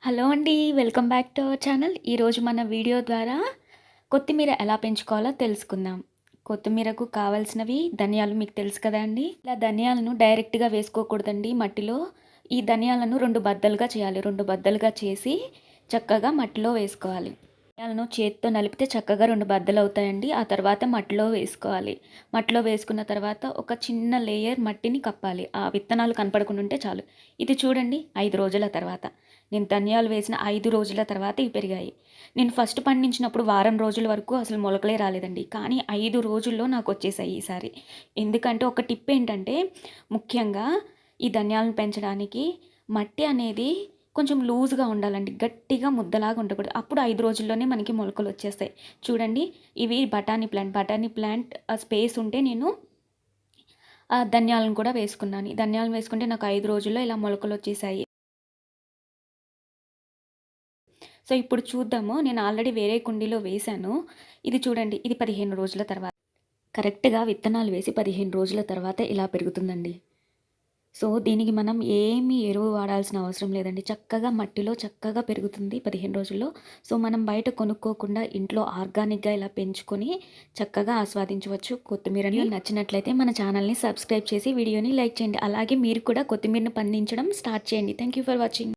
Hello అండి. Welcome back to our channel. ఈరోజు మన వీడియో ద్వారా కొత్తిమీర ఎలా పెంచుకోవాలో తెలుసుకుందాం. కొత్తిమీరకు కావాల్సినవి ధనియాలు మీకు తెలుసు కదా అండి. ఇలా ధనియాలను డైరెక్ట్‌గా వేసుకోకూడదండి మట్టిలో. ఈ ధనియాలను 2 బద్దలుగా చేయాలి. 2 బద్దలుగా చేసి చక్కగా మట్టిలో వేసుకోవాలి. ధనియాలను చేత్తో నలిపితే చక్కగా 2 బద్దలవుతాయండి. ఆ తర్వాత మట్టిలో వేసుకోవాలి. మట్టిలో వేసుకున్న తర్వాత ఒక చిన్న లేయర్ మట్టిని కప్పాలి. ఆ విత్తనాలు కనపడకుండా ఉంటే చాలు. ఇది చూడండి 5 రోజుల తర్వాత. నేను ధనియాలు వేసిన 5 రోజుల తర్వాత ఇవి పెరిగాయి. నేను ఫస్ట్ పండించినప్పుడు వారం రోజుల వరకు అసలు మొలకలే రాలేదండి. కానీ 5 రోజుల్లో నాకొచ్చేసాయి ఈసారి. ఎందుకంటే ఒక టిప్ ఏంటంటే ముఖ్యంగా ఈ ధనియాలను పెంచడానికి మట్టి అనేది కొంచెం లూజ్‌గా ఉండాలండి. గట్టిగా ముద్దలాగా ఉండకూడదు. అప్పుడు 5 రోజుల్లోనే మనకి మొలకలొచ్చేస్తాయి. చూడండి ఇవి బఠానీ ప్లాంట్. బఠానీ ప్లాంట్ స్పేస్ ఉంటే నేను ధనియాలను కూడా వేసుకున్నాను. ధనియాలను వేసుకుంటే నాకు 5 రోజుల్లో ఇలా మొలకలొచ్చేసాయి. సో, ఇప్పుడు చూద్దాము. నేను ఆల్రెడీ వేరే కుండీలో వేశాను. ఇది చూడండి. ఇది 15 రోజుల తర్వాత. కరెక్ట్‌గా విత్తనాలు వేసి 15 రోజుల తర్వాత ఇలా పెరుగుతుందండి. సో, దీనికి మనం ఏమి ఎరువు వాడాల్సిన అవసరం లేదండి. చక్కగా మట్టిలో చక్కగా పెరుగుతుంది 15 రోజుల్లో. సో, మనం బయట కొనుక్కోకుండా ఇంట్లో ఆర్గానిక్‌గా ఇలా పెంచుకొని చక్కగా ఆస్వాదించవచ్చు కొత్తిమీరని. నచ్చినట్లయితే మన ఛానల్‌ని సబ్స్క్రైబ్ చేసి వీడియోని లైక్ చేయండి. అలాగే మీరు కూడా కొత్తిమీరని పండించడం స్టార్ట్ చేయండి. Thank you for watching.